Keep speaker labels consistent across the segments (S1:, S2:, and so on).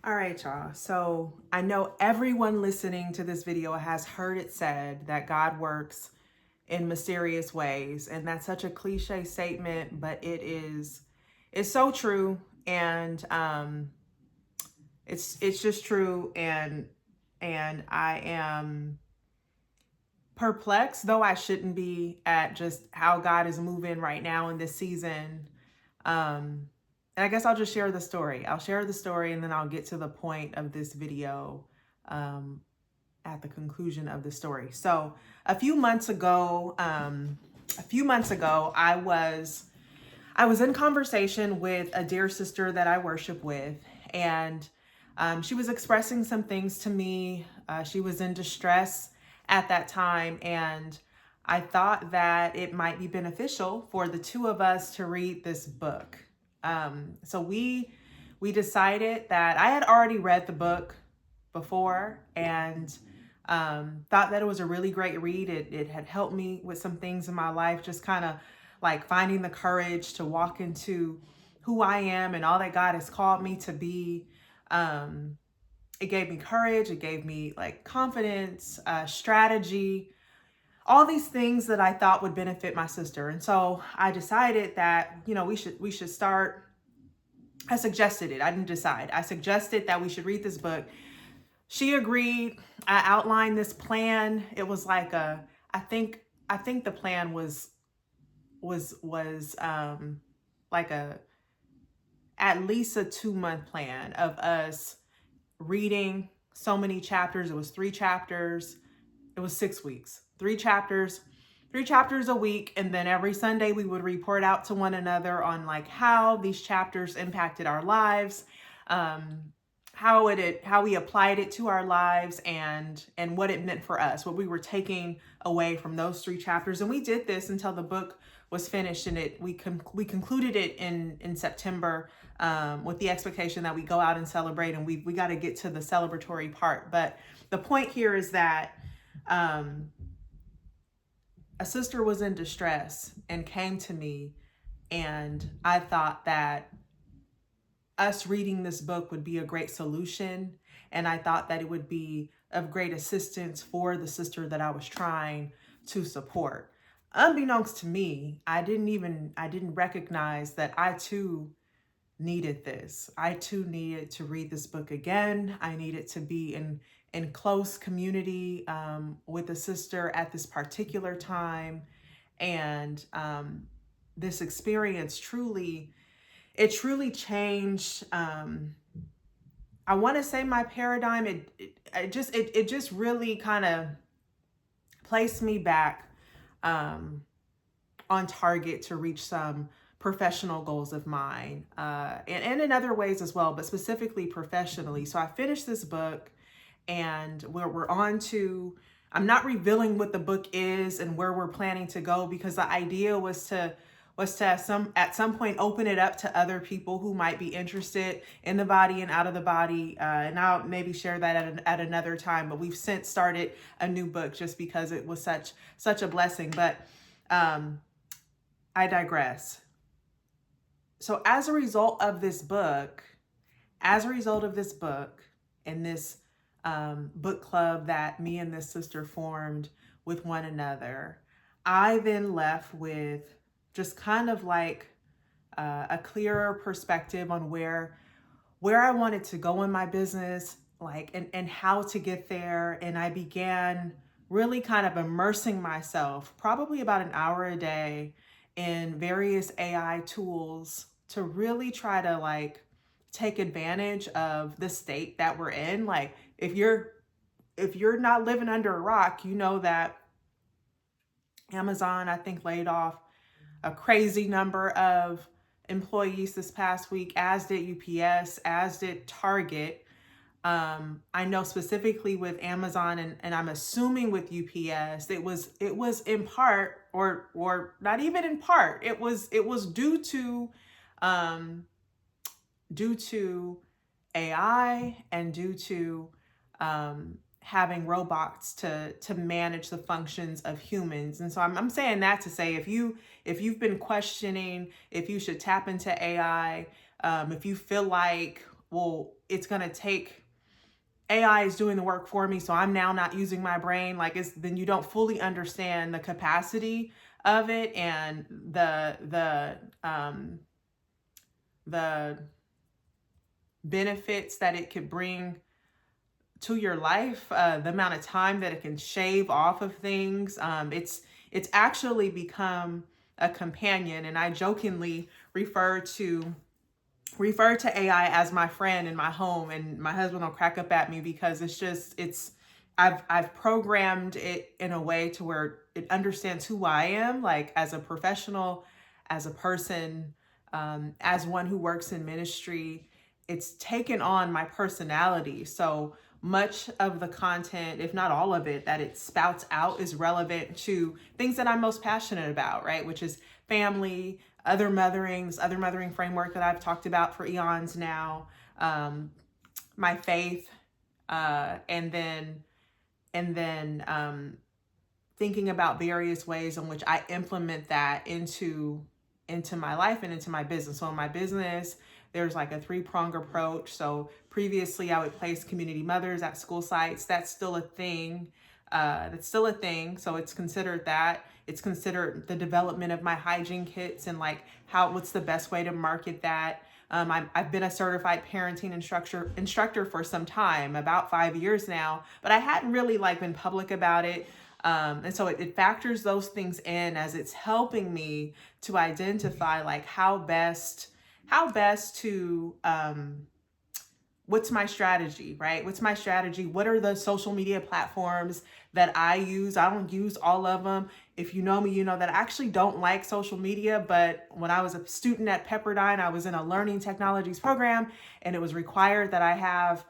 S1: All right, y'all. So I know everyone listening to this video has heard it said that God works in mysterious ways. And that's such a cliche statement, but it's so true. And it's just true. And I am perplexed, though I shouldn't be, at just how God is moving right now in this season. And I guess I'll just share the story. I'll share the story and then I'll get to the point of this video um, at the conclusion of the story. So a few months ago, I was in conversation with a dear sister that I worship with, and she was expressing some things to me. She was in distress at that time, and I thought that it might be beneficial for the two of us to read this book. So we decided that I had already read the book before and thought that it was a really great read. It had helped me with some things in my life, just kind of like finding the courage to walk into who I am and all that God has called me to be. It gave me courage. It gave me like confidence, strategy, all these things that I thought would benefit my sister. And so I decided that, we should start. I suggested it. I didn't decide. I suggested that we should read this book. She agreed. I outlined this plan. It was like I think the plan was like a at least a 2-month plan of us reading so many chapters. It was 3 chapters. It was 6 weeks. 3 chapters a week, and then every Sunday we would report out to one another on like how these chapters impacted our lives, how we applied it to our lives, and what it meant for us, what we were taking away from those 3 chapters. And we did this until the book was finished, and we concluded it in September, with the expectation that we go out and celebrate, and we got to get to the celebratory part. But the point here is that a sister was in distress and came to me, and I thought that us reading this book would be a great solution, and I thought that it would be of great assistance for the sister that I was trying to support. Unbeknownst to me, I didn't recognize that I too needed this. I too needed to read this book again. I needed to be in close community with a sister at this particular time. And this experience truly changed. I want to say my paradigm. It just really kind of placed me back on target to reach some professional goals of mine, and in other ways as well, but specifically professionally. So I finished this book, and we're on to. I'm not revealing what the book is and where we're planning to go, because the idea was to at some point open it up to other people who might be interested in the body and out of the body, and I'll maybe share that at another time. But we've since started a new book just because it was such a blessing. But I digress. So as a result of this book, and this book club that me and this sister formed with one another, I then left with just kind of like a clearer perspective on where I wanted to go in my business, like, and how to get there. And I began really kind of immersing myself, probably about an hour a day, in various AI tools to really try to like take advantage of the state that we're in. Like, if you're not living under a rock, you know that Amazon, I think, laid off a crazy number of employees this past week, as did UPS, as did Target. I know specifically with Amazon, and I'm assuming with UPS, it was in part, or not even in part, it was due to AI, and due to having robots to manage the functions of humans. And so I'm saying that to say, if you've been questioning if you should tap into AI, if you feel like well, it's going to take, AI is doing the work for me, so I'm now not using my brain. Like, then you don't fully understand the capacity of it and the benefits that it could bring to your life, the amount of time that it can shave off of things. It's actually become a companion, and I jokingly refer to AI as my friend in my home, and my husband will crack up at me because I've programmed it in a way to where it understands who I am, like as a professional, as a person, as one who works in ministry. It's taken on my personality. So much of the content, if not all of it, that it spouts out is relevant to things that I'm most passionate about, right? Which is family, other mothering framework that I've talked about for eons now, my faith, and then thinking about various ways in which I implement that into my life and into my business. So in my business, there's like a three-pronged approach. So previously I would place community mothers at school sites. That's still a thing. So it's considered that. It's considered the development of my hygiene kits and like what's the best way to market that. I've been a certified parenting instructor for some time, about 5 years now, but I hadn't really like been public about it. And so it factors those things in as it's helping me to identify like how best to, what's my strategy, right? What's my strategy? What are the social media platforms that I use? I don't use all of them. If you know me, you know that I actually don't like social media, but when I was a student at Pepperdine, I was in a learning technologies program, and it was required that I have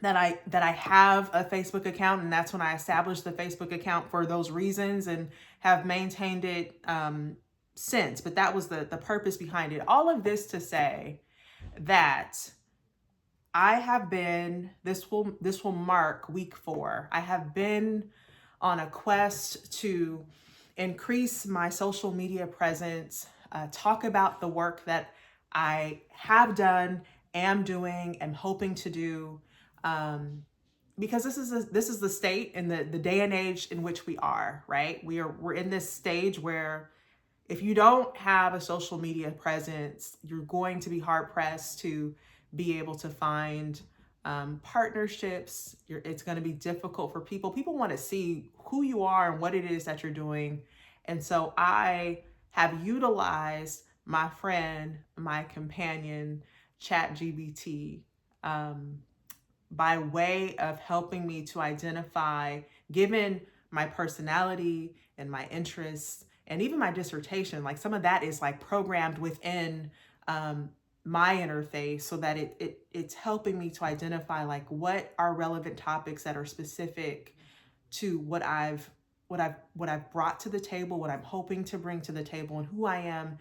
S1: that I have a Facebook account, and that's when I established the Facebook account for those reasons, and have maintained it since. But that was the purpose behind it. All of this to say that I have been, this will mark week 4. I have been on a quest to increase my social media presence, talk about the work that I have done, am doing, and hoping to do, because this is the state and the day and age in which we are, right? We're in this stage where if you don't have a social media presence, you're going to be hard pressed to be able to find partnerships. It's going to be difficult for people. People want to see who you are and what it is that you're doing. And so I have utilized my friend, my companion, ChatGPT, by way of helping me to identify, given my personality and my interests, and even my dissertation, like some of that is like programmed within my interface, so that it's helping me to identify like what are relevant topics that are specific to what I've brought to the table, what I'm hoping to bring to the table, and who I am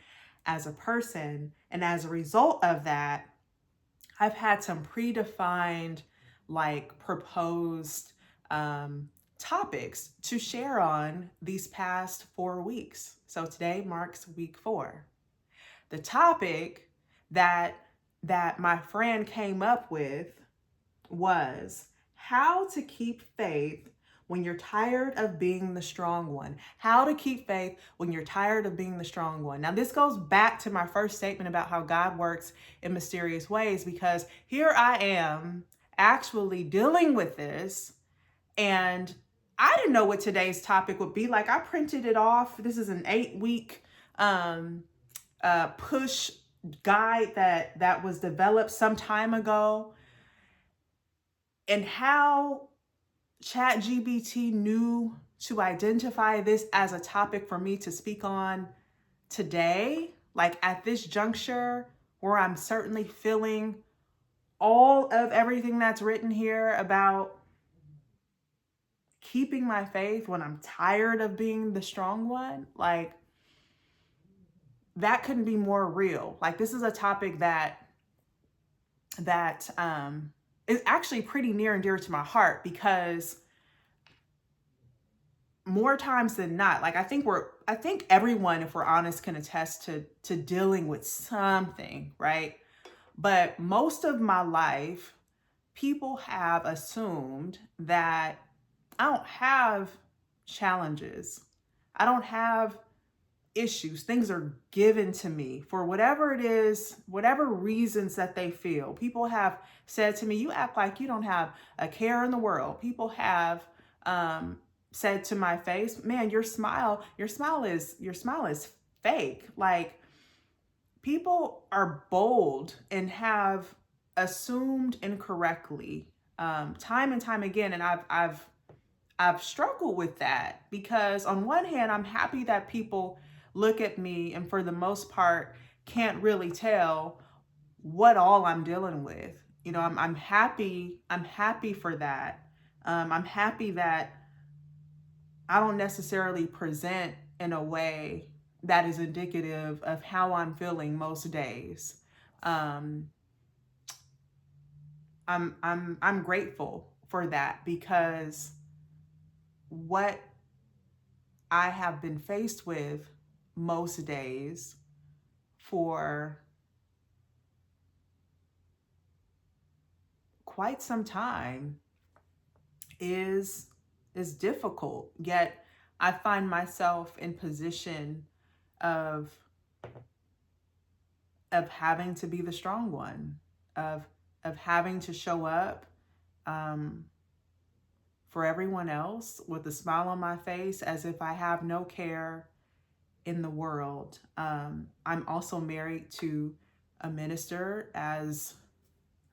S1: as a person. And as a result of that, I've had some predefined, like proposed topics to share on these past 4 weeks. So today marks week 4. The topic that my friend came up with was how to keep faith when you're tired of being the strong one. How to keep faith when you're tired of being the strong one. Now, this goes back to my first statement about how God works in mysterious ways, because here I am actually dealing with this, and I didn't know what today's topic would be. Like, I printed it off. This is an 8-week push guide that was developed some time ago, and how ChatGPT knew to identify this as a topic for me to speak on today, like at this juncture where I'm certainly feeling all of everything that's written here about keeping my faith when I'm tired of being the strong one. Like, that couldn't be more real. Like, this is a topic that is actually pretty near and dear to my heart, because more times than not, like I think everyone, if we're honest, can attest to dealing with something, right? But most of my life, people have assumed that I don't have challenges. I don't have issues. Things are given to me for whatever it is, whatever reasons that they feel. People have said to me, "You act like you don't have a care in the world." People have said to my face, "Man, your smile is fake." Like, people are bold and have assumed incorrectly, time and time again, and I've struggled with that, because on one hand, I'm happy that people look at me and for the most part can't really tell what all I'm dealing with. You know, I'm happy for that. I'm happy that I don't necessarily present in a way that is indicative of how I'm feeling most days. Um, I'm grateful for that, because what I have been faced with most days for quite some time is difficult. Yet I find myself in position of having to be the strong one, of having to show up um, for everyone else with a smile on my face, as if I have no care in the world. I'm also married to a minister, as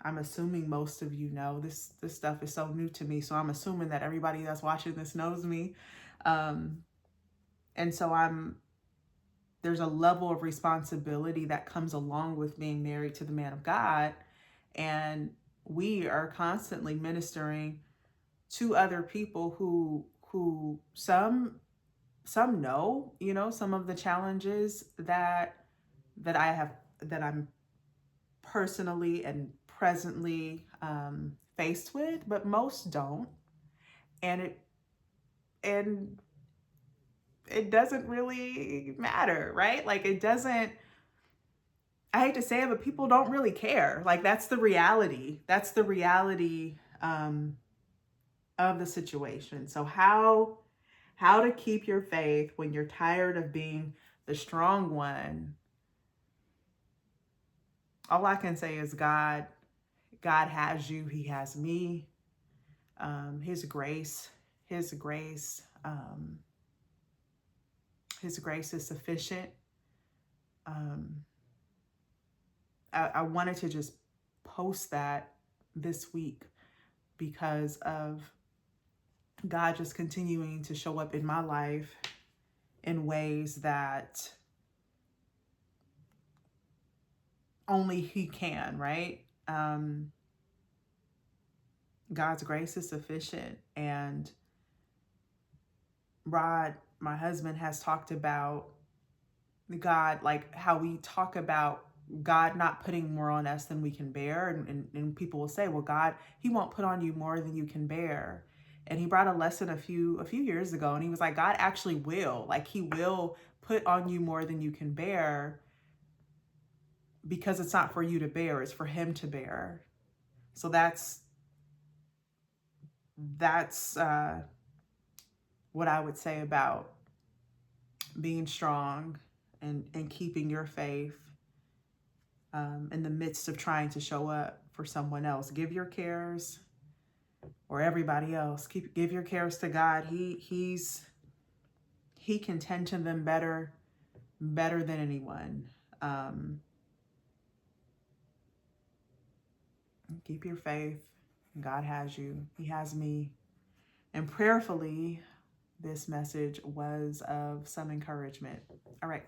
S1: I'm assuming most of you know. This stuff is so new to me, so I'm assuming that everybody that's watching this knows me. Um, and so there's a level of responsibility that comes along with being married to the man of God, and we are constantly ministering to other people who some know, you know, some of the challenges that I have, that I'm personally and presently faced with, but most don't. And and it doesn't really matter, right? Like, it doesn't, I hate to say it, but people don't really care. Like, that's the reality. That's the reality of the situation. So how to keep your faith when you're tired of being the strong one? All I can say is God has you. He has me. His grace, His grace, His grace is sufficient. Um, I wanted to just post that this week, because of God just continuing to show up in my life in ways that only He can, right? God's grace is sufficient. And Rod, my husband, has talked about God, like how we talk about God not putting more on us than we can bear. And people will say, well, God, He won't put on you more than you can bear. And he brought a lesson a few years ago, and he was like, God actually will, like, He will put on you more than you can bear, because it's not for you to bear, it's for Him to bear. So that's what I would say about being strong and keeping your faith in the midst of trying to show up for someone else. Give your cares, or everybody else, give your cares to God. He can tend to them better than anyone. Keep your faith. God has you. He has me. And prayerfully, this message was of some encouragement. All right.